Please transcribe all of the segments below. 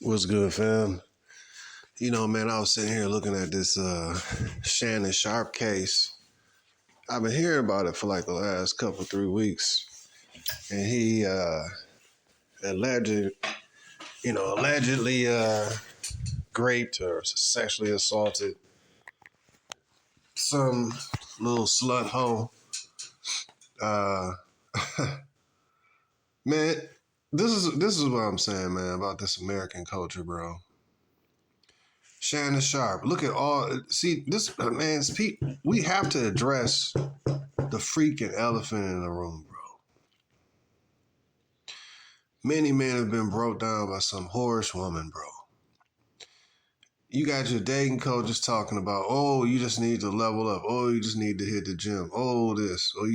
What's good, fam? You know, man, I was sitting here looking at this Shannon Sharpe case. I've been hearing about it for like the last 3 weeks. And he allegedly raped or sexually assaulted some little slut hoe. Man, this is what I'm saying, man, about this American culture, bro. Shannon Sharpe, look at this, man, we have to address the freaking elephant in the room, bro. Many men have been brought down by some whorish woman, bro. You got your dating coaches talking about, oh, you just need to level up. Oh, you just need to hit the gym. Oh, this. Oh,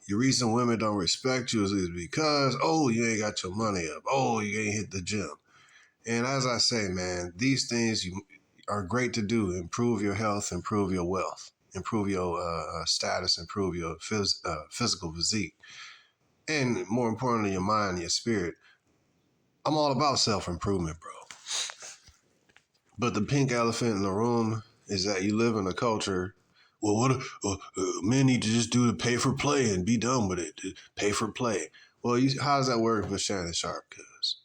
your reason women don't respect you is because, oh, you ain't got your money up. Oh, you ain't hit the gym. And as I say, man, these things are great to do. Improve your health, improve your wealth, improve your status, improve your physical physique. And more importantly, your mind and your spirit. I'm all about self-improvement, bro. But the pink elephant in the room is that you live in a culture. Well, what men need to just do the pay for play and be done with it. Pay for play. Well, how does that work with Shannon Sharpe? Because,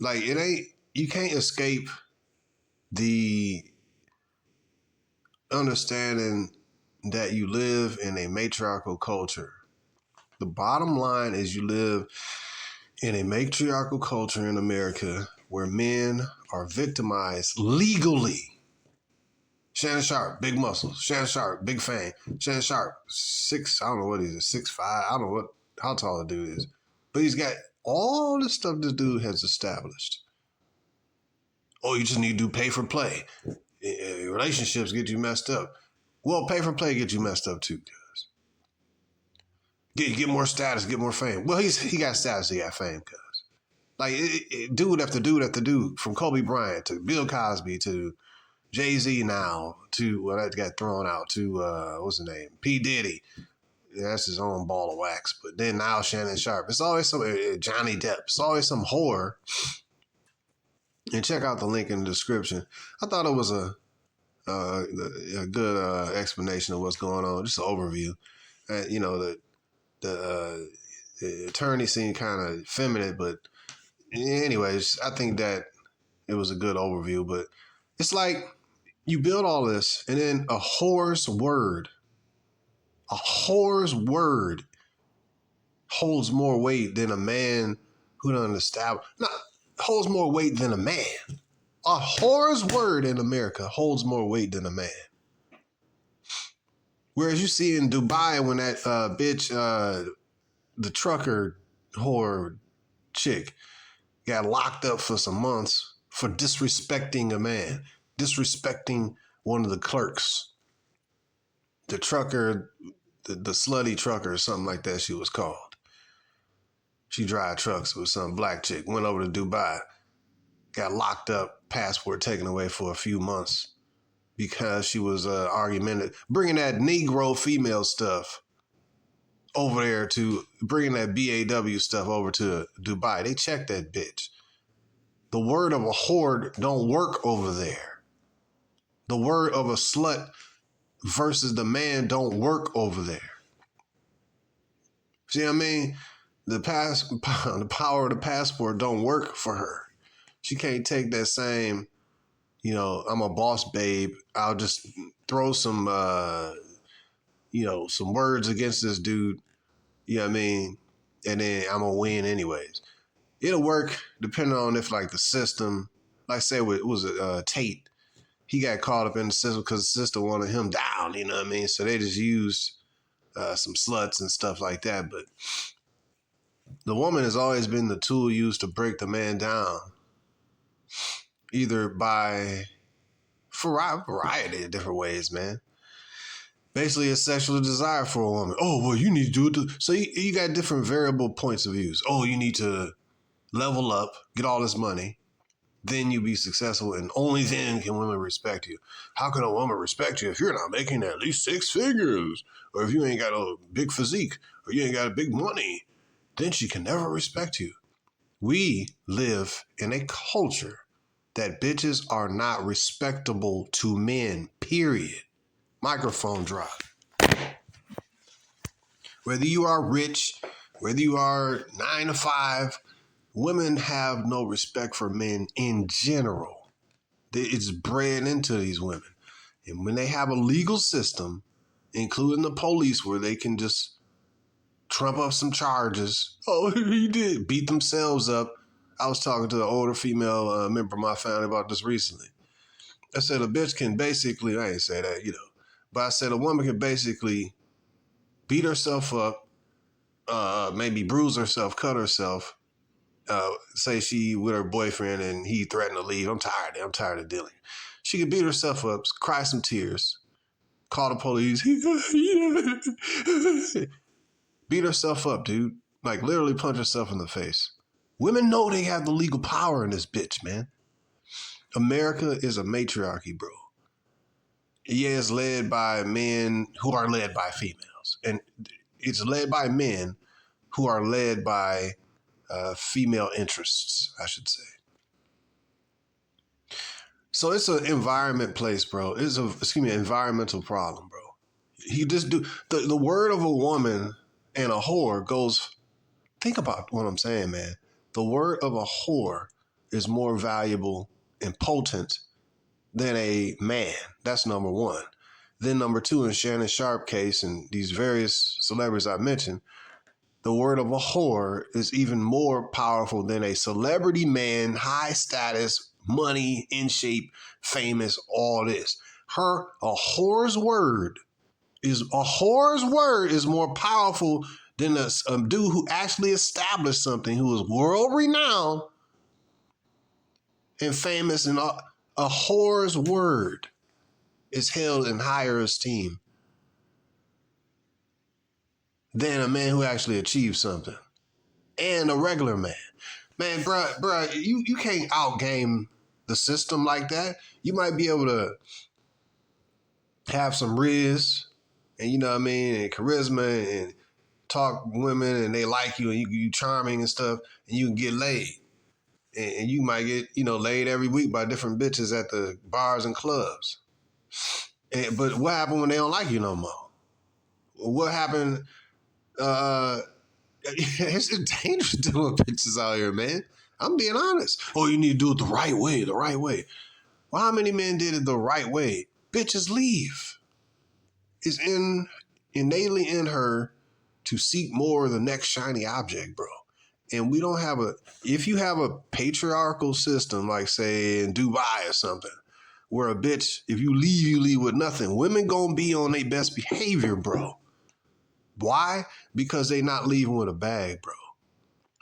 like, you can't escape the understanding that you live in a matriarchal culture. The bottom line is you live in a matriarchal culture in America where men are victimized legally. Shannon Sharpe, big muscles. Shannon Sharpe, big fame. Shannon Sharpe, 6', I don't know what he is, 6'5". I don't know how tall the dude is. But he's got all the stuff this dude has established. Oh, you just need to do pay for play. Relationships get you messed up. Well, pay for play get you messed up too, cuz. Get more status, get more fame. Well, he got status, he got fame, cuz. Like, dude after dude after dude, from Kobe Bryant to Bill Cosby to Jay-Z now to, that got thrown out to, what's his name? P. Diddy. Yeah, that's his own ball of wax. But then now Shannon Sharpe. It's always some, Johnny Depp. It's always some whore. And check out the link in the description. I thought it was a good explanation of what's going on. Just an overview. The attorney seemed kind of effeminate, but anyways, I think that it was a good overview. But it's like you build all this, and then a whore's word holds more weight than a man who doesn't establish. Not holds more weight than a man. A whore's word in America holds more weight than a man. Whereas you see in Dubai when that the trucker whore chick got locked up for some months for disrespecting a man, disrespecting one of the clerks. The trucker, the slutty trucker or something like that she was called. She drive trucks with some black chick, went over to Dubai, got locked up, passport taken away for a few months because she was argumentative, bringing that Negro female stuff over there to, bringing that BAW stuff over to Dubai. They checked that bitch. The word of a whore don't work over there. The word of a slut versus the man don't work over there. See what I mean? The power of the passport don't work for her. She can't take that same, I'm a boss babe. I'll just throw some, some words against this dude. You know what I mean? And then I'm going to win anyways. It'll work depending on if, like, the system, like, say, Tate. He got caught up in the system because the system wanted him down, you know what I mean? So they just used some sluts and stuff like that. But the woman has always been the tool used to break the man down, either by variety of different ways, man. Basically, a sexual desire for a woman. Oh, well, you need to do it. So you got different variable points of views. Oh, you need to level up, get all this money, then you be successful, and only then can women respect you. How can a woman respect you if you're not making at least 6 figures? Or if you ain't got a big physique, or you ain't got a big money, then she can never respect you. We live in a culture that bitches are not respectable to men, period. Microphone drop. Whether you are rich, whether you are 9 to 5, women have no respect for men in general. It's bred into these women. And when they have a legal system, including the police, where they can just trump up some charges. Oh, he did. Beat themselves up. I was talking to an older female member of my family about this recently. I said a bitch can basically, I ain't say that, but I said a woman can basically beat herself up, maybe bruise herself, cut herself, say she with her boyfriend and he threatened to leave. I'm tired of dealing. She could beat herself up, cry some tears, call the police, beat herself up, dude. Like literally punch herself in the face. Women know they have the legal power in this bitch, man. America is a matriarchy, bro. Yeah, it's led by men who are led by females. And it's led by men who are led by female interests, I should say. So it's an environment place, bro. It's environmental problem, bro. You just do the word of a woman and a whore goes. Think about what I'm saying, man. The word of a whore is more valuable and potent than a man. That's number one. Then number two, in Shannon Sharpe case and these various celebrities I mentioned, the word of a whore is even more powerful than a celebrity man, high status, money, in shape, famous, all this. A whore's word is more powerful than a dude who actually established something, who is world renowned and famous, and a whore's word is held in higher esteem than a man who actually achieved something. And a regular man. Man, bruh, you can't outgame the system like that. You might be able to have some riz and, you know what I mean, and charisma and talk women and they like you and you charming and stuff, and you can get laid. And you might get, laid every week by different bitches at the bars and clubs. But what happened when they don't like you no more? What happened? It's dangerous dealing with bitches out here, man. I'm being honest. Oh, you need to do it the right way. Well, how many men did it the right way? Bitches leave. It's innately in her to seek more of the next shiny object, bro. And we don't have if you have a patriarchal system, like say in Dubai or something, where a bitch, if you leave with nothing. Women gonna be on their best behavior, bro. Why? Because they not leaving with a bag, bro.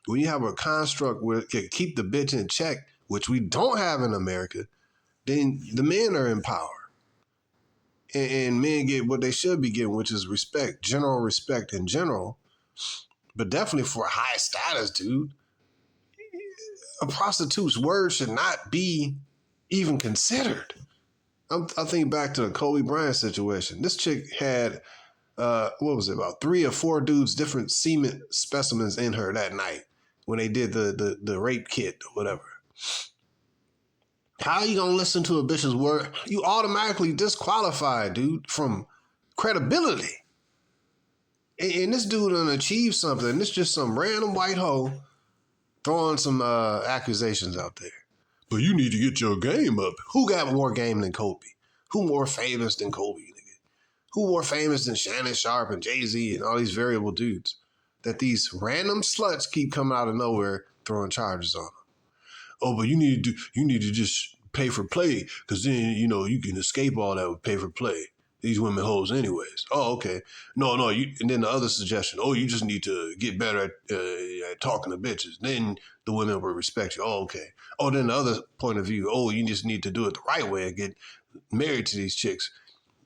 When you have a construct where it can keep the bitch in check, which we don't have in America, then the men are in power. And men get what they should be getting, which is respect, general respect in general. But definitely for high status, dude. A prostitute's word should not be even considered. I think back to the Kobe Bryant situation. This chick had, about 3 or 4 dudes, different semen specimens in her that night when they did the rape kit or whatever. How are you going to listen to a bitch's word? You automatically disqualified, dude, from credibility. And this dude done achieved something. This just some random white hoe throwing some accusations out there. But you need to get your game up. Who got more game than Kobe? Who more famous than Kobe? Nigga? Who more famous than Shannon Sharpe and Jay-Z and all these variable dudes that these random sluts keep coming out of nowhere throwing charges on them? Oh, but you need to just pay for play, because then, you can escape all that with pay for play. These women hoes anyways. Oh, okay. No, and then the other suggestion, you just need to get better at talking to bitches. Then the women will respect you. Oh, okay. Oh, then the other point of view, you just need to do it the right way and get married to these chicks.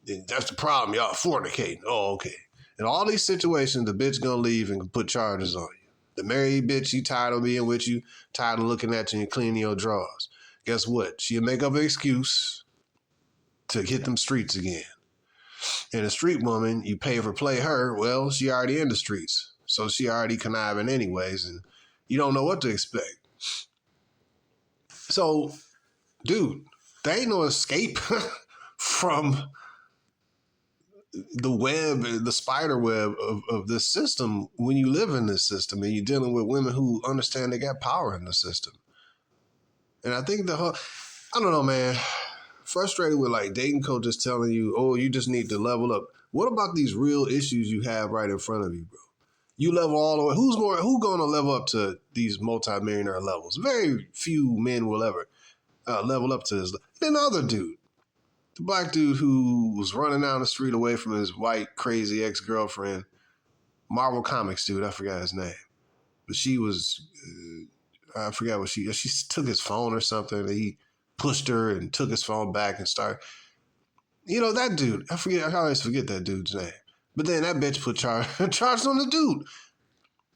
And that's the problem. Y'all fornicating. Oh, okay. In all these situations, the bitch gonna leave and put charges on you. The married bitch, she tired of being with you, tired of looking at you and cleaning your drawers. Guess what? She'll make up an excuse to hit them streets again. And a street woman, you pay for play her, well, she already in the streets. So she already conniving anyways, and you don't know what to expect. So dude, there ain't no escape from the web, the spider web of this system when you live in this system and you're dealing with women who understand they got power in the system. And I think I don't know, man, frustrated with like dating coaches telling you, oh, you just need to level up. What about these real issues you have right in front of you, bro? You level all the way. Who's going to level up to these multimillionaire levels? Very few men will ever level up to this. Then the other dude, the black dude who was running down the street away from his white, crazy ex-girlfriend, Marvel Comics dude, I forgot his name. But she was, I forgot what she took his phone or something. And he pushed her and took his phone back and started, that dude, I always forget that dude's name. But then that bitch put charges on the dude.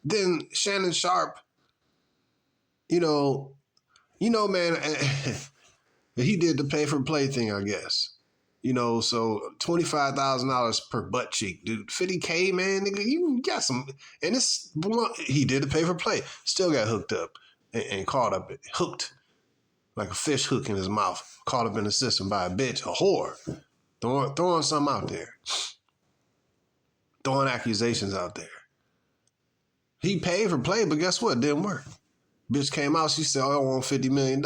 Then Shannon Sharpe, man, he did the pay for play thing, I guess. So $25,000 per butt cheek, dude. $50K, man, nigga, you got some. And he did the pay for play. Still got hooked up and caught up, hooked like a fish hook in his mouth, caught up in the system by a bitch, a whore, throwing something out there, throwing accusations out there. He paid for play, but guess what? It didn't work. Bitch came out, she said, I want $50 million.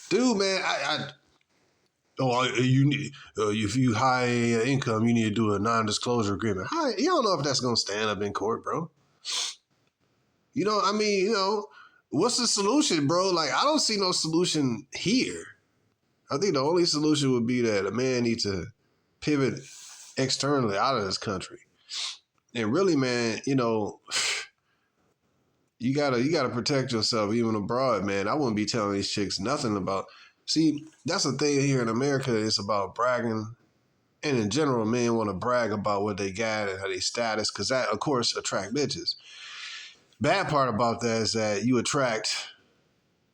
Dude, man, you need, if you high income, you need to do a non-disclosure agreement. You don't know if that's going to stand up in court, bro. What's the solution, bro? Like, I don't see no solution here. I think the only solution would be that a man needs to pivot externally out of this country. And really, man, you gotta protect yourself even abroad, man. I wouldn't be telling these chicks nothing about. See, that's the thing here in America. It's about bragging, and in general, men want to brag about what they got and how they status, because that, of course, attract bitches. Bad part about that is that you attract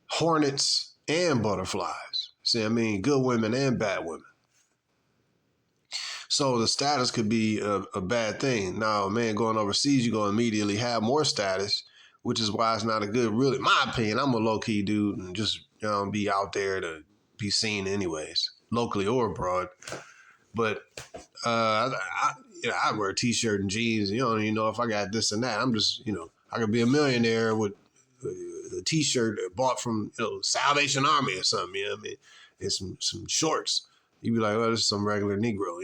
hornets and butterflies. See, good women and bad women. So the status could be a bad thing. Now, a man going overseas, you're going to immediately have more status, which is why it's not a good, really, my opinion. I'm a low-key dude and just be out there to be seen anyways, locally or abroad. But I wear a T-shirt and jeans. You don't even know if I got this and that. I'm just, I could be a millionaire with a T-shirt bought from Salvation Army or something. And some shorts. You'd be like, well, this is some regular Negro,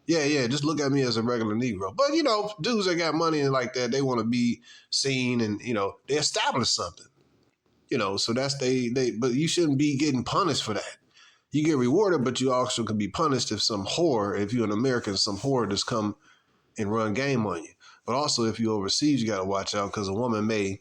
Yeah, just look at me as a regular Negro. But, dudes that got money and like that, they want to be seen and, they establish something. So that's but you shouldn't be getting punished for that. You get rewarded, but you also can be punished if you're an American, some whore just come and run game on you. But also if you're overseas, you got to watch out because a woman may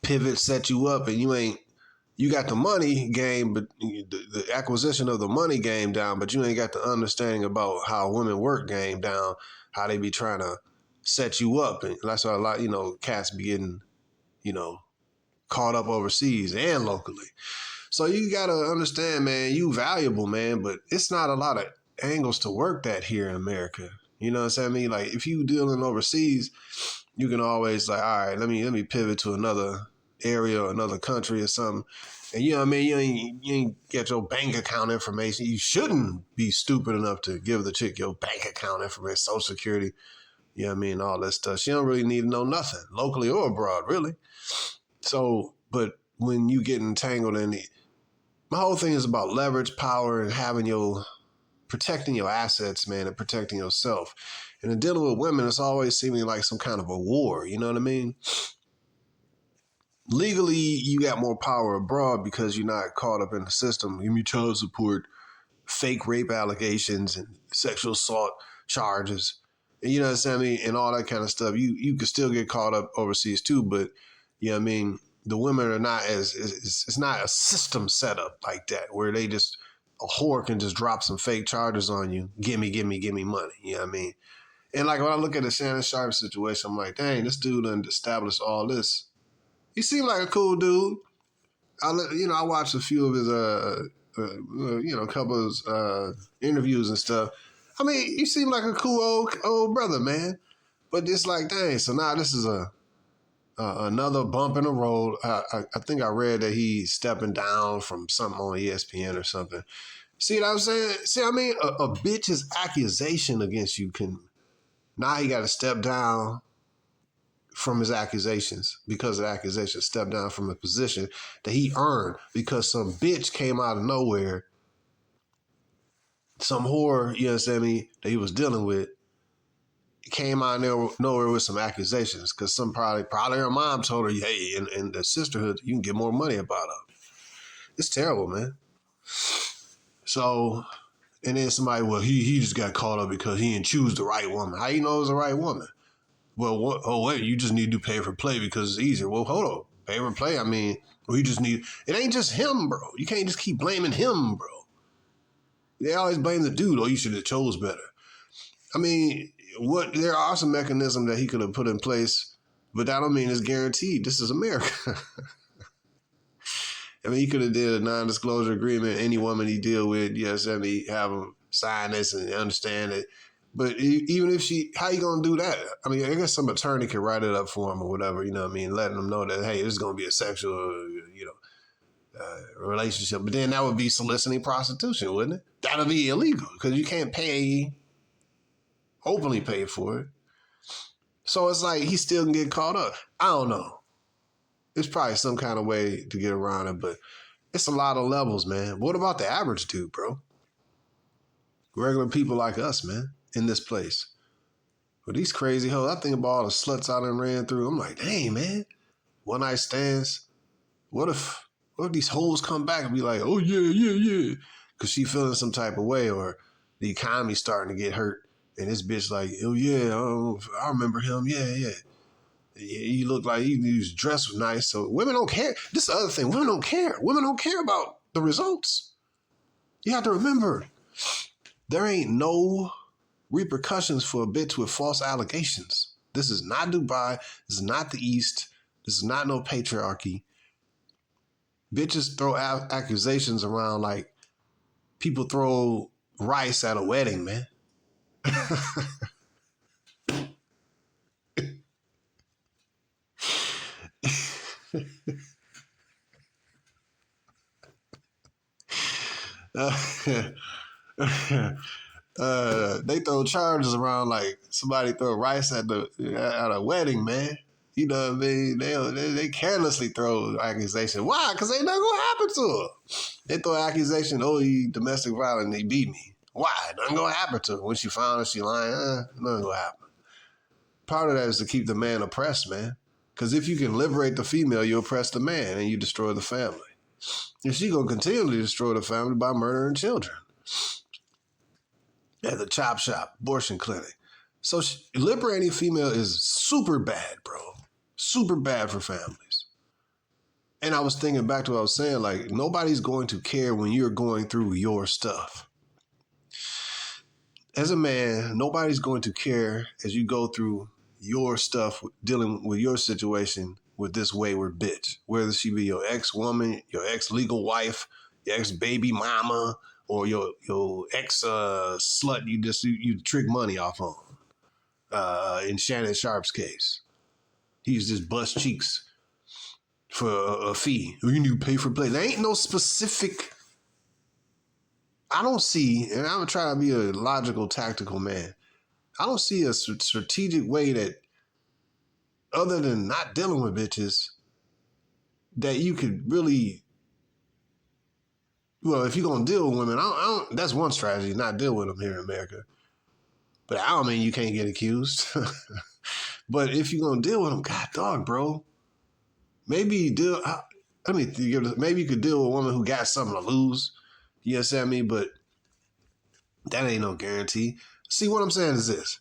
pivot, set you up, and you got the money game, but the acquisition of the money game down, but you ain't got the understanding about how women work game down, how they be trying to set you up. And that's why a lot, cats be getting, caught up overseas and locally. So you got to understand, man, you valuable, man, but it's not a lot of angles to work that here in America. You know what I'm saying? Like if you dealing overseas, you can always like, all right, let me pivot to another area or another country or something. And you ain't get your bank account information. You shouldn't be stupid enough to give the chick your bank account information, Social Security, all that stuff. She don't really need to know nothing, locally or abroad, really. So, but when you get entangled in it, my whole thing is about leverage, power, and protecting your assets, man, and protecting yourself. And in dealing with women, it's always seeming like some kind of a war. You know what I mean? Legally, you got more power abroad because you're not caught up in the system. Give me child support, fake rape allegations, and sexual assault charges. And you know what I mean? And all that kind of stuff. You can still get caught up overseas too, but the women are not it's not a system set up like that where a whore can just drop some fake charges on you. Gimme money. You know what I mean? And like when I look at the Shannon Sharpe situation, I'm like, dang, this dude done established all this. He seemed like a cool dude. I watched a few of his, a couple of his interviews and stuff. He seemed like a cool old brother, man. But it's like, dang, so now this is a another bump in the road. I think I read that he's stepping down from something on ESPN or something. See what I'm saying? See, I mean, a bitch's accusation against you can, now he got to step down from his accusations because of the accusation, step down from a position that he earned because some bitch came out of nowhere, some whore, you understand me, that he was dealing with, came out of nowhere with some accusations because some probably her mom told her, hey, in the sisterhood, you can get more money about her. It's terrible, man. So, and then somebody, well, he just got caught up because he didn't choose the right woman. How you know it was the right woman? Well, wait, you just need to do pay for play because it's easier. Well, hold on. Pay for play, I mean, we just need, it ain't just him, bro. You can't just keep blaming him, bro. They always blame the dude, oh, you should have chose better. I mean, there are some mechanisms that he could have put in place, but that don't mean it's guaranteed. This is America. I mean, he could have did a non-disclosure agreement. Any woman he deal with, yes, I mean, have him sign this and understand it. But even if how you going to do that? I mean, I guess some attorney could write it up for him or whatever, you know what I mean? Letting them know that, hey, this is going to be a sexual, relationship. But then that would be soliciting prostitution, wouldn't it? That would be illegal because you can't openly pay for it. So it's like he still can get caught up. I don't know. There's probably some kind of way to get around it, but it's a lot of levels, man. What about the average dude, bro? Regular people like us, man, in this place. With these crazy hoes, I think about all the sluts I done ran through. I'm like, dang, man. One night stands. What if these hoes come back and be like, oh, yeah. Because she feeling some type of way or the economy's starting to get hurt. And this bitch like, oh, yeah, I remember him. Yeah. He looked like his dress was nice. So women don't care. This is the other thing. Women don't care. Women don't care about the results. You have to remember, there ain't no repercussions for a bitch with false allegations. This is not Dubai. This is not the East. This is not no patriarchy. Bitches throw accusations around like people throw rice at a wedding, man. They throw charges around like somebody throw rice at a wedding, man. You know what I mean? They carelessly throw accusations. Why? Because ain't nothing gonna happen to her. They throw accusation, oh, he domestic violence, he beat me. Why? Nothing gonna happen to her. When she found out she lying, nothing gonna happen. Part of that is to keep the man oppressed, man. Because if you can liberate the female, you oppress the man and you destroy the family. And she gonna continually destroy the family by murdering children. At the chop shop, abortion clinic. So liberating female is super bad, bro. Super bad for families. And I was thinking back to what I was saying, like, nobody's going to care when you're going through your stuff. As a man, nobody's going to care as you go through your stuff, dealing with your situation with this wayward bitch, whether she be your ex-woman, your ex-legal wife, your ex-baby mama, or your ex-slut you trick money off on. In Shannon Sharpe's case, he used just bust cheeks for a fee. You need to pay for play. There ain't no specific. I don't see, and I'm trying to be a logical, tactical man. I don't see a strategic way that, other than not dealing with bitches, that you could really. Well, if you're gonna deal with women, I don't. That's one strategy, not deal with them here in America. But I don't mean you can't get accused. But if you're gonna deal with them, God dog, bro, maybe you deal. Maybe you could deal with a woman who got something to lose. You understand me? But that ain't no guarantee. See, what I'm saying is this.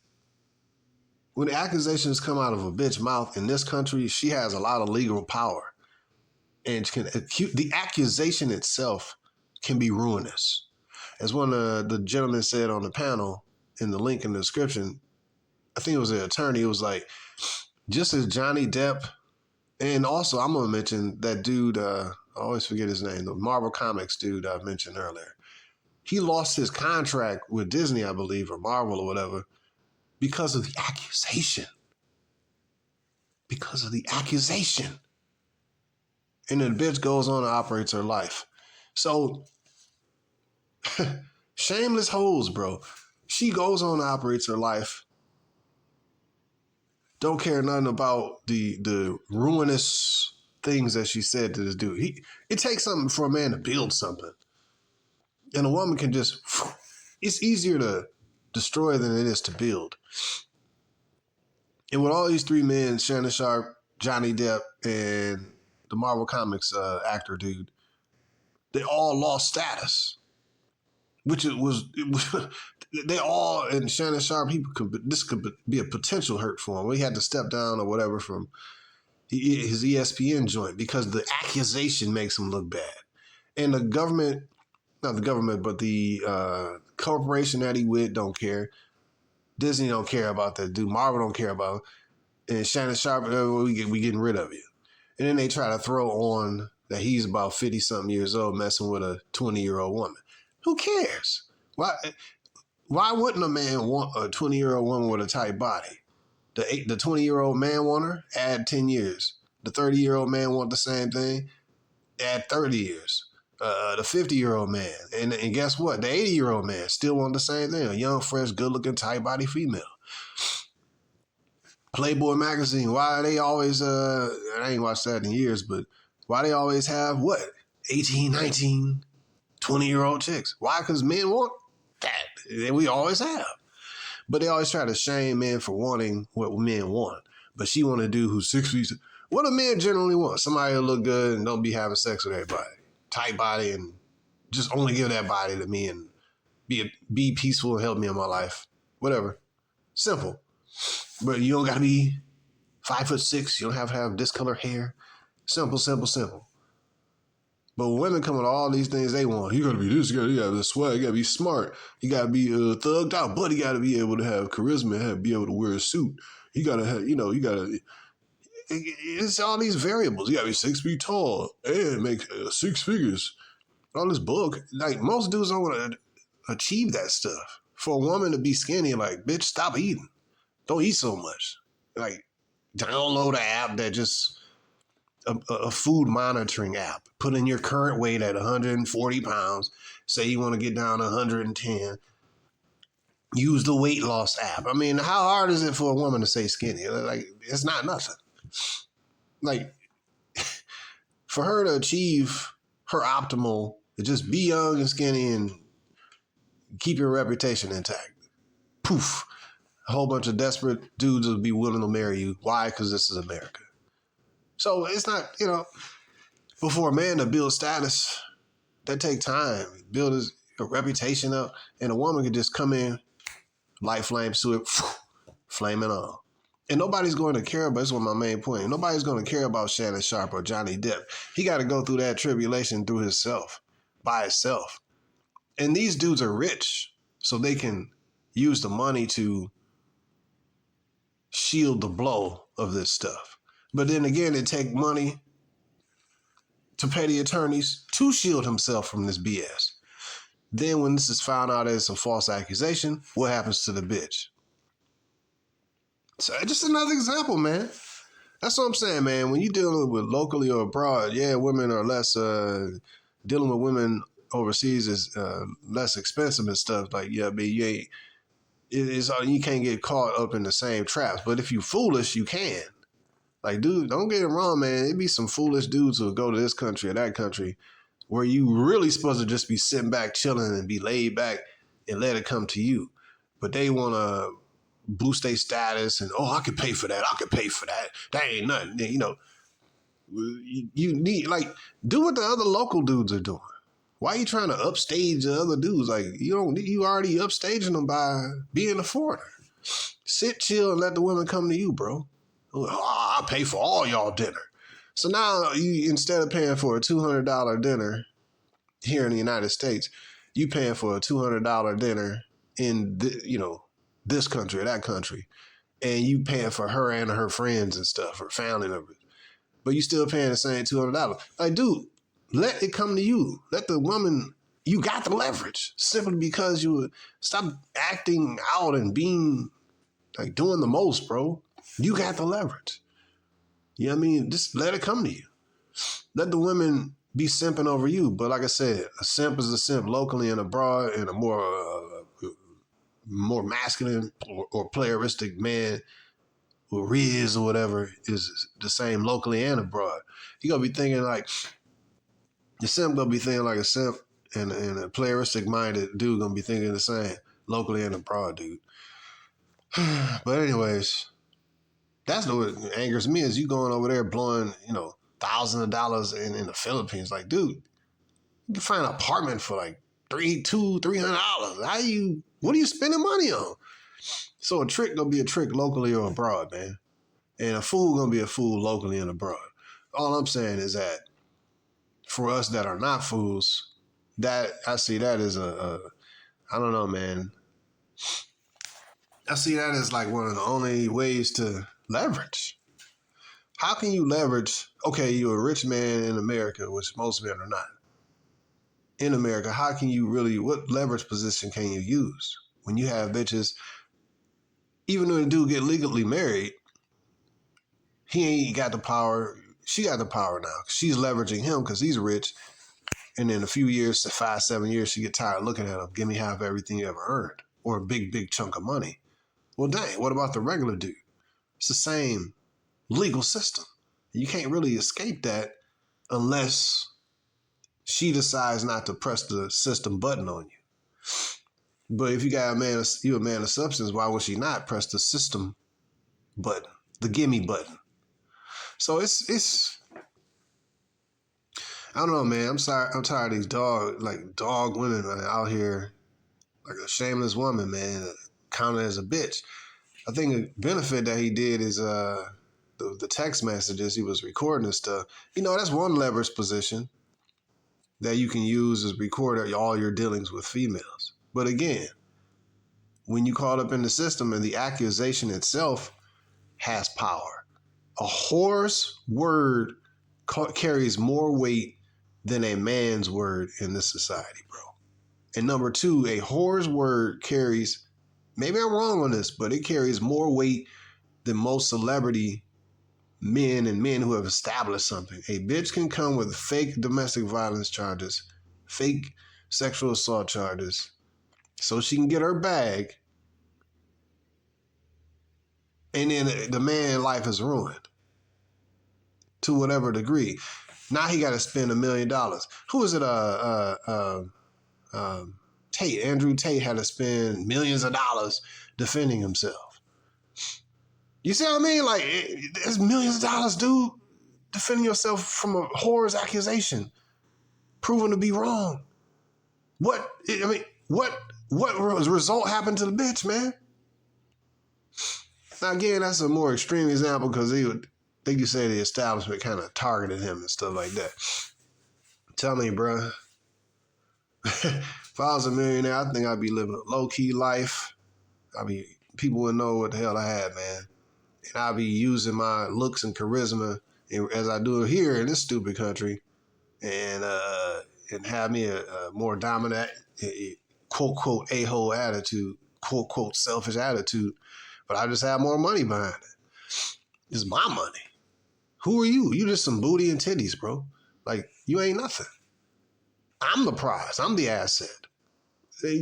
When the accusations come out of a bitch's mouth in this country, she has a lot of legal power. And the accusation itself can be ruinous. As one of the gentlemen said on the panel in the link in the description, I think it was an attorney, it was like, just as Johnny Depp, and also I'm going to mention that dude, I always forget his name, the Marvel Comics dude I mentioned earlier. He lost his contract with Disney, I believe, or Marvel or whatever, because of the accusation. because of the accusation. And then the bitch goes on and operates her life. So, shameless hoes, bro. She goes on and operates her life. Don't care nothing about the ruinous things that she said to this dude. It takes something for a man to build something. And a woman can just, it's easier to destroy than it is to build. And with all these three men, Shannon Sharpe, Johnny Depp, and the Marvel Comics actor dude, they all lost status. Which it was they all, and Shannon Sharpe, this could be a potential hurt for him. He had to step down or whatever from his ESPN joint because the accusation makes him look bad. And the government, not the government, but the corporation that he with don't care. Disney don't care about that dude. Marvel don't care about him. And Shannon Sharpe, we getting rid of you. And then they try to throw on that he's about 50-something years old messing with a 20-year-old woman. Who cares? Why wouldn't a man want a 20-year-old woman with a tight body? The 20-year-old man want her? Add 10 years. The 30-year-old man want the same thing? Add 30 years. The 50-year-old man. And guess what? The 80-year-old man still want the same thing. A young, fresh, good-looking, tight body female. Playboy magazine. Why they always, I ain't watched that in years, but why they always have what? 18, 19, 20-year-old chicks. Why? Because men want that. And we always have. But they always try to shame men for wanting what men want. But she want a dude who's 6 feet. What do men generally want? Somebody who look good and don't be having sex with everybody. Tight body and just only give that body to me and be peaceful and help me in my life. Whatever. Simple. But you don't got to be 5'6". You don't have to have this color hair. Simple, simple, simple. But when women come with all these things they want, you gotta be this, you gotta be swag, you gotta be smart, you gotta be thugged out, but you gotta be able to have charisma, be able to wear a suit. You gotta have, it's all these variables. You gotta be 6 feet tall and make 6 figures. All this book, like most dudes don't want to achieve that stuff. For a woman to be skinny, like, bitch, stop eating. Don't eat so much. Like, download an app that just a food monitoring app. Put in your current weight at 140 pounds. Say you want to get down to 110. Use the weight loss app. I mean, how hard is it for a woman to say skinny? Like, it's not nothing. Like, for her to achieve her optimal, just be young and skinny and keep your reputation intact. Poof. A whole bunch of desperate dudes will be willing to marry you. Why? Because this is America. So it's not, but for a man to build status, that take time. Build his reputation up. And a woman could just come in, light flames to it, flaming on. And nobody's going to care about, this was my main point, nobody's going to care about Shannon Sharpe or Johnny Depp. He got to go through that tribulation through himself, by himself. And these dudes are rich, so they can use the money to shield the blow of this stuff. But then again, it take money to pay the attorneys to shield himself from this BS. Then when this is found out as a false accusation, what happens to the bitch? So just another example, man. That's what I'm saying, man. When you're dealing with locally or abroad, yeah, women are less, dealing with women overseas is less expensive and stuff. Like, yeah, but you can't get caught up in the same traps. But if you foolish, you can. Like, dude, don't get it wrong, man. It'd be some foolish dudes who go to this country or that country where you really supposed to just be sitting back, chilling and be laid back and let it come to you. But they want to boost their status and, I could pay for that. I could pay for that. That ain't nothing. You need, like, do what the other local dudes are doing. Why are you trying to upstage the other dudes? Like, you already upstaging them by being a foreigner. Sit, chill, and let the women come to you, bro. I'll pay for all y'all dinner. So now you, instead of paying for a $200 dinner here in the United States, you paying for a $200 dinner in this country or that country, and you paying for her and her friends and stuff, her family members, but you still paying the same $200. Like, dude, let it come to you. Let the woman. You got the leverage simply because you stop acting out and being like doing the most, bro. You got the leverage. You know what I mean? Just let it come to you. Let the women be simping over you. But like I said, a simp is a simp locally and abroad, and a more masculine or playeristic man or Riz or whatever is the same locally and abroad. You gotta be thinking like the simp gonna be thinking like a simp, and a playeristic minded dude gonna be thinking the same locally and abroad, dude. But anyways, that's what angers me is you going over there blowing, thousands of dollars in the Philippines. Like, dude, you can find an apartment for like $300. What are you spending money on? So a trick gonna be a trick locally or abroad, man. And a fool gonna be a fool locally and abroad. All I'm saying is that for us that are not fools, that I see that as I don't know, man. I see that as like one of the only ways to leverage. How can you leverage? Okay, you're a rich man in America, which most men are not. In America, how can you really, what leverage position can you use when you have bitches? Even though the dude get legally married, he ain't got the power. She got the power now. She's leveraging him because he's rich. And in a few years, 5, 7 years, she get tired of looking at him. Give me half everything you ever earned, or a big, big chunk of money. Well, dang, what about the regular dude? It's the same legal system. You can't really escape that unless she decides not to press the system button on you. But if you got you're a man of substance, why would she not press the system button, the gimme button? So it's I don't know, man. I'm tired of these dog women, man, out here like a shameless woman, man, counted as a bitch. I think a benefit that he did is the text messages he was recording and stuff. That's one leverage position that you can use is record all your dealings with females. But again, when you caught up in the system and the accusation itself has power, a whore's word carries more weight than a man's word in this society, bro. And number two, a whore's word carries, maybe I'm wrong on this, but it carries more weight than most celebrity men and men who have established something. A bitch can come with fake domestic violence charges, fake sexual assault charges, so she can get her bag, and then the man's life is ruined to whatever degree. Now he got to spend $1 million. Who is it? Tate. Andrew Tate had to spend millions of dollars defending himself. You see what I mean? Like, it's millions of dollars, dude, defending yourself from a whore's accusation, proven to be wrong. What result happened to the bitch, man? Now, again, that's a more extreme example because I think you say the establishment kind of targeted him and stuff like that. Tell me, bro. If I was a millionaire, I think I'd be living a low-key life. People would know what the hell I had, man. And I'd be using my looks and charisma as I do here in this stupid country and have me a more dominant, quote-quote, a-hole attitude, quote-quote, selfish attitude. But I just have more money behind it. It's my money. Who are you? You just some booty and titties, bro. Like, you ain't nothing. I'm the prize. I'm the asset.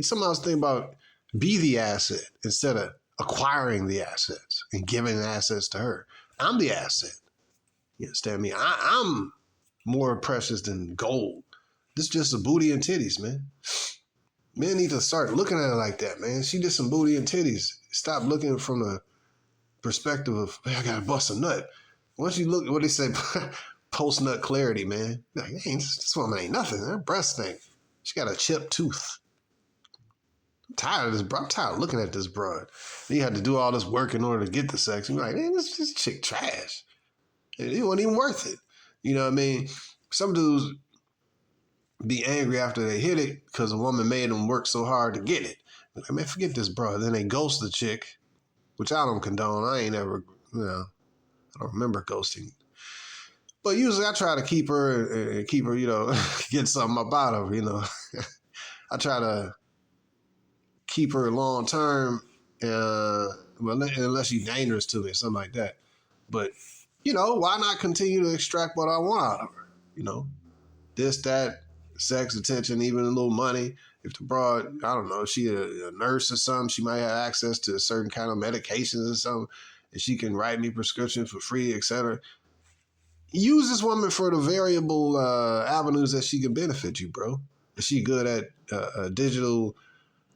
Sometimes think about be the asset instead of acquiring the assets and giving the assets to her. I'm the asset. You understand me? I'm more precious than gold. This is just a booty and titties, man. Men need to start looking at it like that, man. She did some booty and titties. Stop looking from the perspective of, I gotta bust a nut. Once you look, what they say, post-nut clarity, man. Like, hey, this woman ain't nothing. Her breast thing. She got a chipped tooth. I'm tired of this, bro. I'm tired of looking at this broad. You had to do all this work in order to get the sex. You're like, man, this chick trash. It wasn't even worth it. You know what I mean? Some dudes be angry after they hit it because a woman made them work so hard to get it. Like, man, forget this, bro. Then they ghost the chick, which I don't condone. I ain't ever, I don't remember ghosting. But usually I try to keep her, get something up out of her, I try to keep her long term, unless she's dangerous to me or something like that. But why not continue to extract what I want out of her? This, that, sex, attention, even a little money. If the broad, I don't know, if she a nurse or something, she might have access to a certain kind of medications or something, and she can write me prescriptions for free, etc. Use this woman for the variable avenues that she can benefit you, bro. Is she good at digital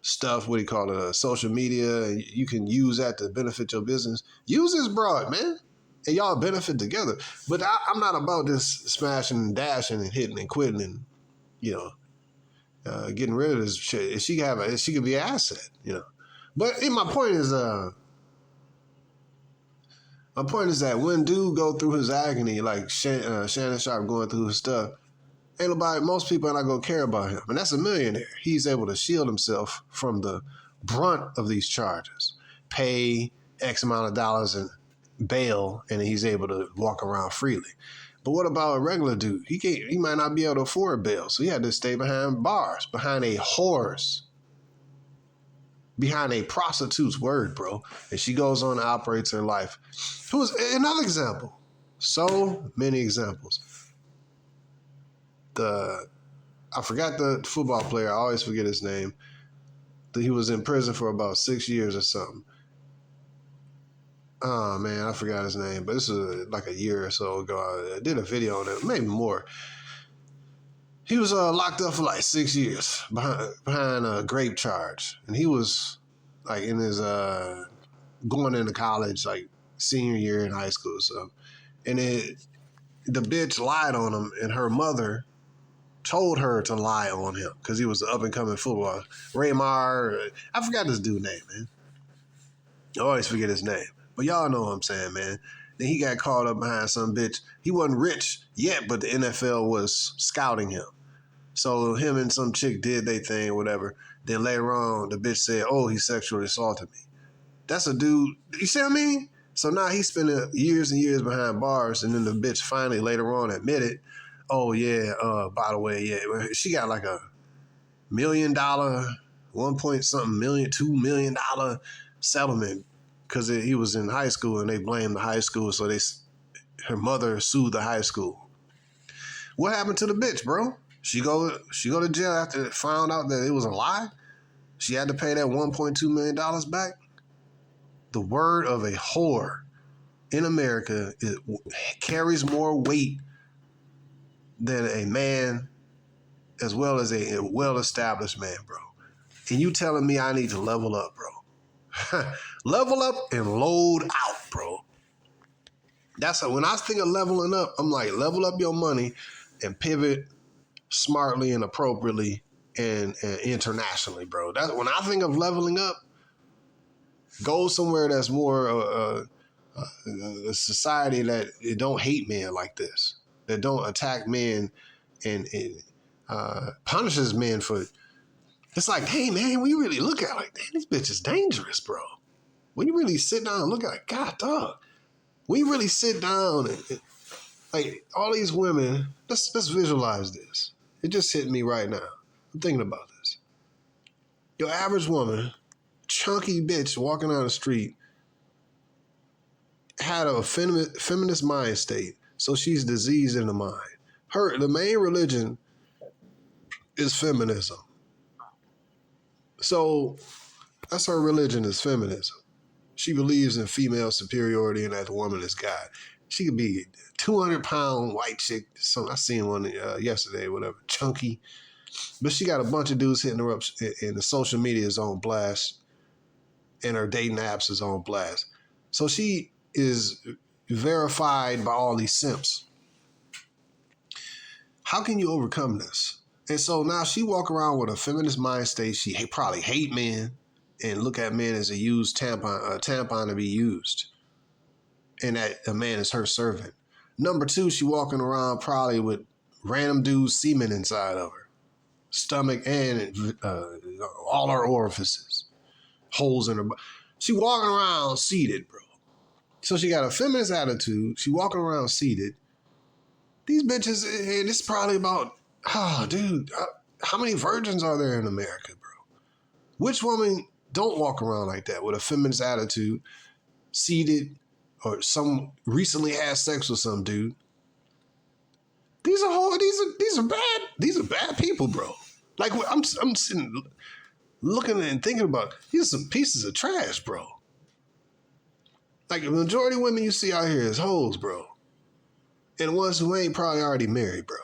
stuff? What do you call it? Social media, and you can use that to benefit your business. Use this broad, man, and y'all benefit together. But I'm not about this smashing and dashing and hitting and quitting and getting rid of this shit. She could be an asset, But my point is that when dude go through his agony, like Shannon Sharpe going through his stuff, most people are not gonna care about him, and that's a millionaire. He's able to shield himself from the brunt of these charges, pay X amount of dollars in bail, and he's able to walk around freely. But what about a regular dude? He might not be able to afford bail, so he had to stay behind bars, behind a horse, behind a prostitute's word, bro. And she goes on and operates her life. Who's another example? So many examples. I forgot the football player. I always forget his name. He was in prison for about 6 years or something. Oh, man, I forgot his name, but this was like a year or so ago. I did a video on it, maybe more. He was locked up for like 6 years behind a Grape charge. And he was like in his going into college, like senior year in high school or something. And the bitch lied on him, and her mother told her to lie on him because he was an up-and-coming footballer. Raymar, I forgot this dude's name, man. I always forget his name. But y'all know what I'm saying, man. Then he got caught up behind some bitch. He wasn't rich yet, but the NFL was scouting him. So him and some chick did their thing or whatever. Then later on, the bitch said, oh, he sexually assaulted me. That's a dude. You see what I mean? So now he's spending years and years behind bars, and then the bitch finally later on admitted, oh, yeah, by the way, yeah, she got like $1 million, 1 point something million, $2 million settlement because he was in high school and they blamed the high school. So her mother sued the high school. What happened to the bitch, bro? She go to jail after it found out that it was a lie? She had to pay that $1.2 million back? The word of a whore in America carries more weight than a man as well as a well-established man, bro. And you telling me I need to level up, bro. Level up and load out, bro. When I think of leveling up, I'm like, level up your money and pivot smartly and appropriately and internationally, bro. That's when I think of leveling up. Go somewhere that's more a society that it don't hate men like this, that don't attack men and punishes men for. It's like, hey man, when you really look at it, like, damn, this bitch is dangerous, bro. When you really sit down and look at it, God, dog. When you really sit down and like all these women, let's visualize this. It just hit me right now. I'm thinking about this. Your average woman, chunky bitch walking down the street, had a feminist mind state, so she's diseased in the mind. The main religion is feminism. So that's her religion, is feminism. She believes in female superiority and that the woman is God. She could be 200-pound white chick. I seen one yesterday, whatever, chunky. But she got a bunch of dudes hitting her up, and the social media is on blast, and her dating apps is on blast. So she is verified by all these simps. How can you overcome this? And so now she walk around with a feminist mind state. She probably hate men and look at men as a used tampon to be used. And that a man is her servant. Number two, she walking around probably with random dudes' semen inside of her. Stomach and all her orifices. Holes in her butt. She walking around seated, bro. So she got a feminist attitude. She walking around seated. These bitches, and it's probably about, dude, how many virgins are there in America, bro? Which woman don't walk around like that with a feminist attitude, seated, or some recently had sex with some dude. These are bad people, bro. Like I'm sitting looking and thinking about, these are some pieces of trash, bro. Like the majority of women you see out here is hoes, bro. And ones who ain't probably already married, bro.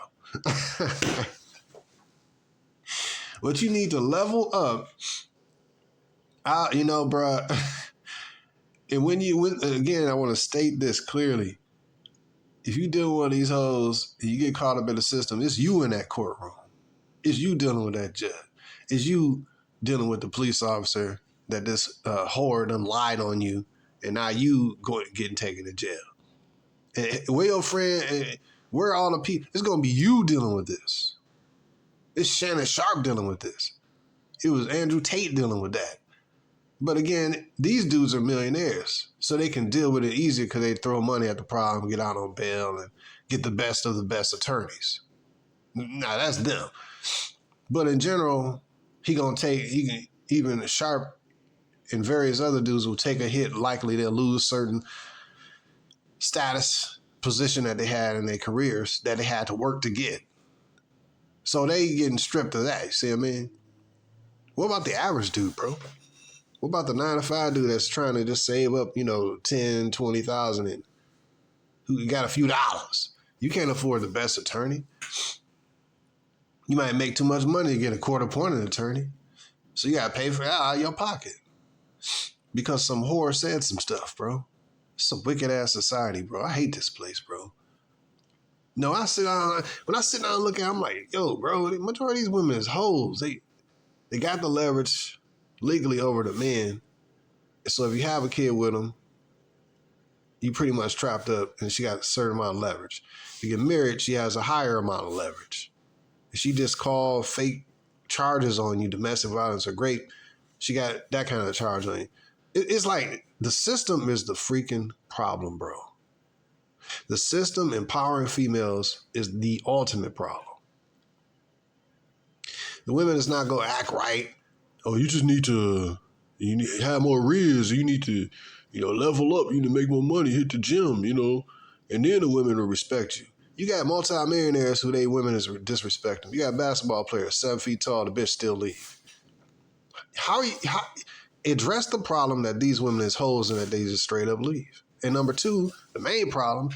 But you need to level up. You know, bro. And again, I want to state this clearly. If you deal with one of these hoes and you get caught up in the system, it's you in that courtroom. It's you dealing with that judge. It's you dealing with the police officer that this whore done lied on you, and now you getting taken to jail. And where your friend, and where all the people, it's going to be you dealing with this. It's Shannon Sharpe dealing with this. It was Andrew Tate dealing with that. But again, these dudes are millionaires, so they can deal with it easier because they throw money at the problem, get out on bail, and get the best of the best attorneys. Now, that's them. But in general, even Sharpe and various other dudes will take a hit. Likely they'll lose certain status, position that they had in their careers that they had to work to get. So they getting stripped of that, you see what I mean? What about the average dude, bro? What about the 9-to-5 dude that's trying to just save up, $10,000, $20,000 and who got a few dollars? You can't afford the best attorney. You might make too much money to get a court-appointed attorney. So you got to pay for that out of your pocket. Because some whore said some stuff, bro. It's a wicked-ass society, bro. I hate this place, bro. No, when I sit down and look at it, I'm like, yo, bro, the majority of these women is hoes. They got the leverage legally over the men. So if you have a kid with them, you pretty much trapped up and she got a certain amount of leverage. If you get married, she has a higher amount of leverage. If she just called fake charges on you, domestic violence or Grape, she got that kind of charge on you. It's like the system is the freaking problem, bro. The system empowering females is the ultimate problem. The women is not going to act right. Oh, you need to have more arrears. You need to, level up. You need to make more money, hit the gym, and then the women will respect you. You got multi-millionaires who they women is disrespecting. You got basketball players 7 feet tall, the bitch still leave. How address the problem that these women is hoes and that they just straight up leave. And number two, the main problem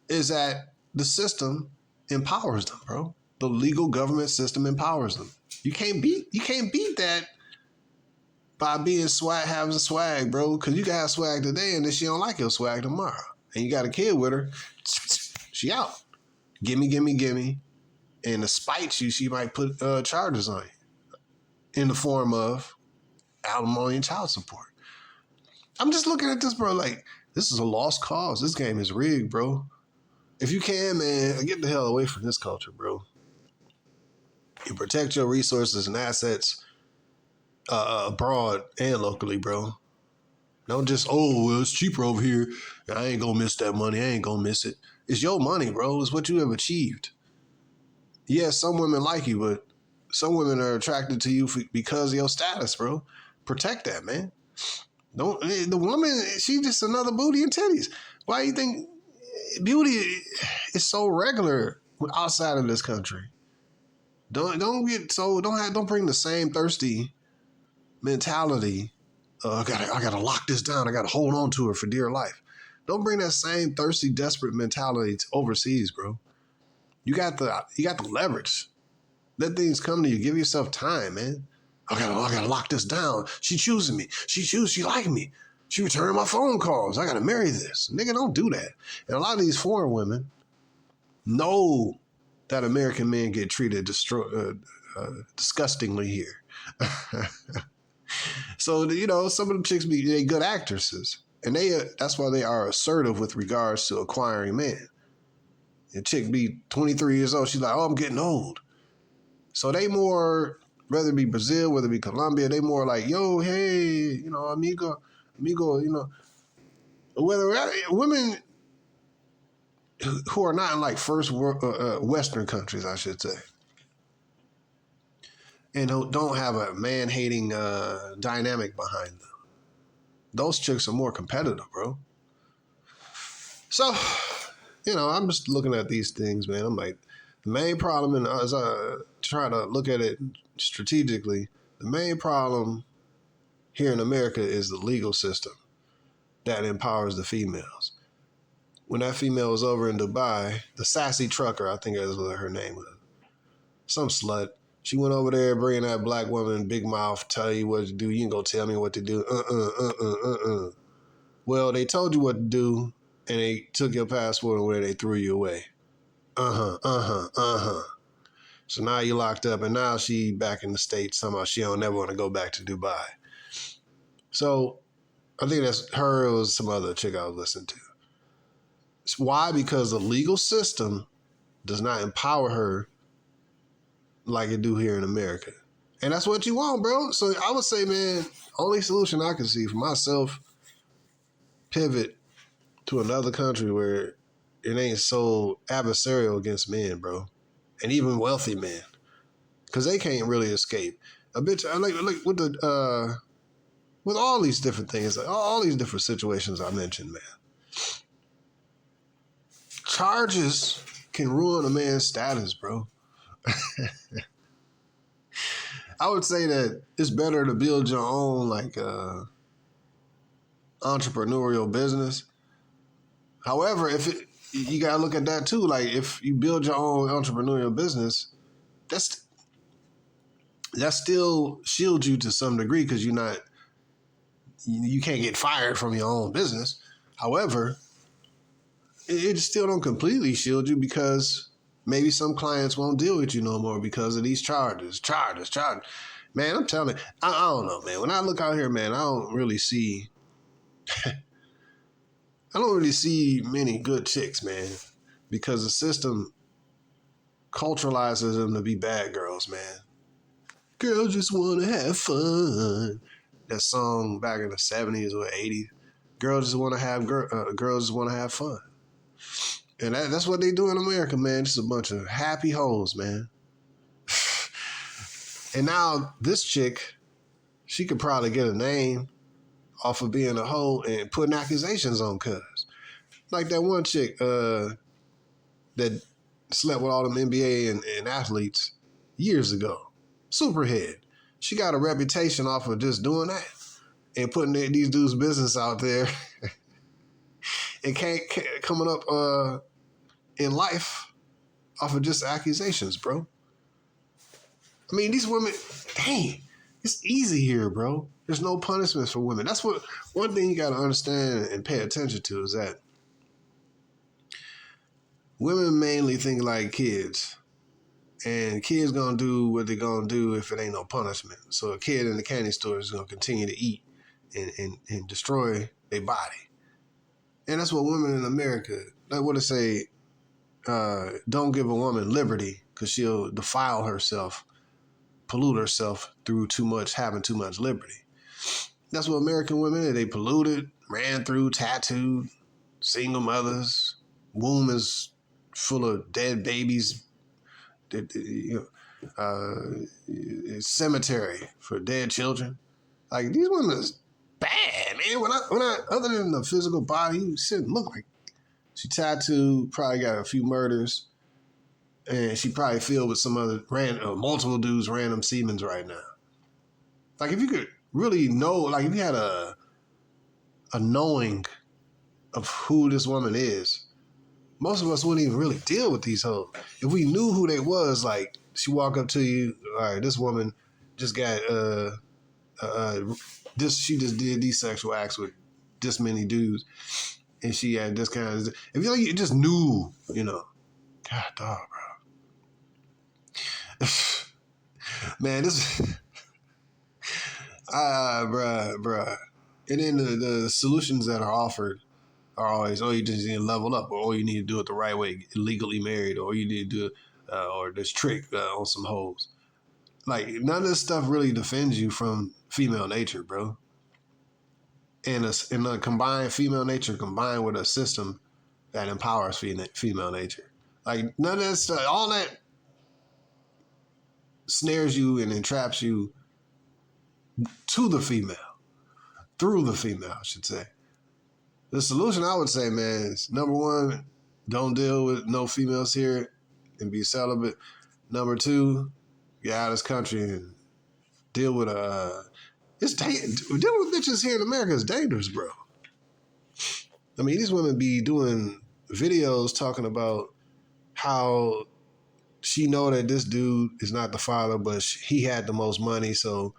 is that the system empowers them, bro. The legal government system empowers them. You can't beat that by being having swag, bro. Because you can have swag today and then she don't like your swag tomorrow. And you got a kid with her, she out. Gimme. And to spite you, she might put charges on you in the form of alimony and child support. I'm just looking at this, bro, like, this is a lost cause. This game is rigged, bro. If you can, man, get the hell away from this culture, bro. You protect your resources and assets abroad and locally, bro. Don't just, it's cheaper over here. I ain't gonna miss that money. I ain't gonna miss it. It's your money, bro. It's what you have achieved. Yes, some women like you, but some women are attracted to you because of your status, bro. Protect that, man. The woman, she just another booty and titties. Why do you think beauty is so regular outside of this country? Don't bring the same thirsty mentality. I gotta lock this down. I gotta hold on to her for dear life. Don't bring that same thirsty, desperate mentality to overseas, bro. You got the leverage. Let things come to you. Give yourself time, man. I gotta lock this down. She choosing me. She like me. She returning my phone calls. I gotta marry this. Nigga, don't do that. And a lot of these foreign women know that American men get treated disgustingly here. So, some of the chicks they good actresses. And that's why they are assertive with regards to acquiring men. A chick be 23 years old. She's like, I'm getting old. So they more, whether it be Brazil, whether it be Colombia, they more like, yo, hey, amigo, whether women who are not in like first world, Western countries, I should say, and who don't have a man-hating dynamic behind them. Those chicks are more competitive, bro. So, I'm just looking at these things, man. I'm like, the main problem, and as I try to look at it strategically, the main problem here in America is the legal system that empowers the females. When that female was over in Dubai, the sassy trucker, I think that's what her name was, some slut, she went over there bringing that black woman, big mouth, tell you what to do. You can go tell me what to do. Well, they told you what to do, and they took your passport away. They threw you away. So now you're locked up, and now she back in the States. Somehow she don't never want to go back to Dubai. So I think that's her. It was some other chick I was listening to. Why? Because the legal system does not empower her like it do here in America. And that's what you want, bro. So I would say, man, only solution I can see for myself, pivot to another country where it ain't so adversarial against men, bro. And even wealthy men. Because they can't really escape. A bitch, like with the with all these different things, all these different situations I mentioned, man. Charges can ruin a man's status, bro. I would say that it's better to build your own entrepreneurial business. However, you gotta look at that too. Like if you build your own entrepreneurial business, that still shields you to some degree because you can't get fired from your own business. However, it still don't completely shield you because maybe some clients won't deal with you no more because of these charges. Man, I'm telling you, I don't know, man. When I look out here, man, I don't really see many good chicks, man, because the system culturalizes them to be bad girls, man. Girls just want to have fun. That song back in the 70s or 80s. Girls just want to have fun. And that's what they do in America, man. Just a bunch of happy hoes, man. And now this chick, she could probably get a name off of being a hoe and putting accusations on cuz. Like that one chick that slept with all them NBA and athletes years ago. Superhead. She got a reputation off of just doing that and putting these dudes' business out there. And can't coming up in life off of just accusations, bro. I mean, these women, dang, it's easy here, bro. There's no punishments for women. That's what one thing you got to understand and pay attention to is that women mainly think like kids. And kids gonna do what they're gonna do if it ain't no punishment. So a kid in the candy store is gonna continue to eat and destroy their body. And that's what women in America, like what they say, don't give a woman liberty because she'll defile herself, pollute herself through having too much liberty. That's what American women are. They polluted, ran through, tattooed, single mothers, womb is full of dead babies, cemetery for dead children. Like these women is bad, man. When I other than the physical body, she didn't look like. She tattooed, probably got a few murders, and she probably filled with some other multiple dudes' random semens right now. Like if you could really know, like if you had a knowing of who this woman is, most of us wouldn't even really deal with these hoes. If we knew who they was, like she walk up to you, all right, this woman just got she just did these sexual acts with this many dudes. And she had this kind of, if you just knew, God, dog, bro. Man, this, bruh. And then the solutions that are offered are always, you just need to level up, or you need to do it the right way, get legally married, or you need to do it, or this trick on some hoes. Like, none of this stuff really defends you from female nature, bro. And a combined female nature combined with a system that empowers female nature. Like none of that stuff, all that snares you and entraps you to the female, through the female, I should say. The solution, I would say, man, is number one, don't deal with no females here and be celibate. Number two, get out of this country and deal with dealing with bitches here in America is dangerous, bro. I mean, these women be doing videos talking about how she know that this dude is not the father, but he had the most money, so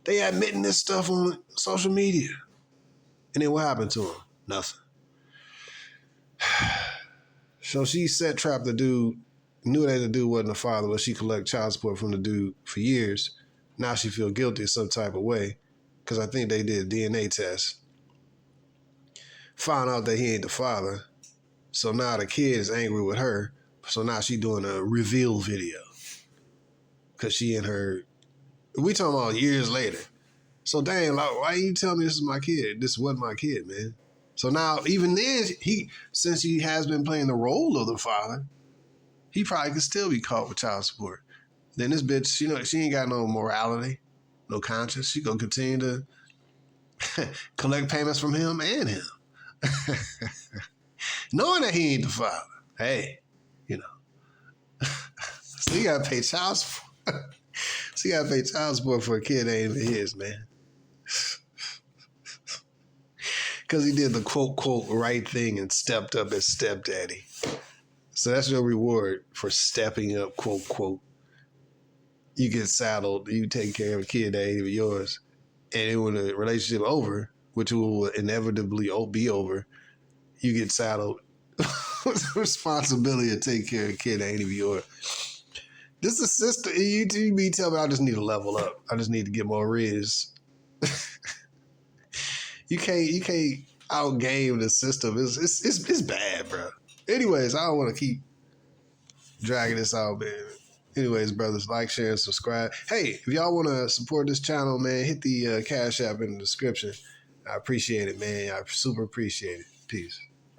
they admitting this stuff on social media. And then what happened to him? Nothing. So she set trapped the dude, knew that the dude wasn't the father, but she collect child support from the dude for years. Now she feel guilty in some type of way because I think they did a DNA test. Found out that he ain't the father. So now the kid is angry with her. So now she doing a reveal video because she and her, we talking about years later. So dang, like, why you tell me this is my kid? This wasn't my kid, man. So now, even then, since he has been playing the role of the father, he probably could still be caught with child support. Then this bitch, you know, she ain't got no morality, no conscience. She gonna continue to collect payments from him and him, knowing that he ain't the father. Hey, you know, so you gotta pay child support. So you gotta pay child support for a kid that ain't even his, man. Because he did the quote right thing and stepped up as stepdaddy. So that's your reward for stepping up, quote. You get saddled, you take care of a kid that ain't even yours. And then when the relationship over, which will inevitably be over, you get saddled with the responsibility to take care of a kid that ain't even yours. This is sister. You be telling me I just need to level up. I just need to get more riz. You can't outgame the system. It's bad, bro. Anyways, I don't want to keep dragging this out, man. Anyways, brothers, like, share, and subscribe. Hey, if y'all want to support this channel, man, hit the Cash App in the description. I appreciate it, man. I super appreciate it. Peace.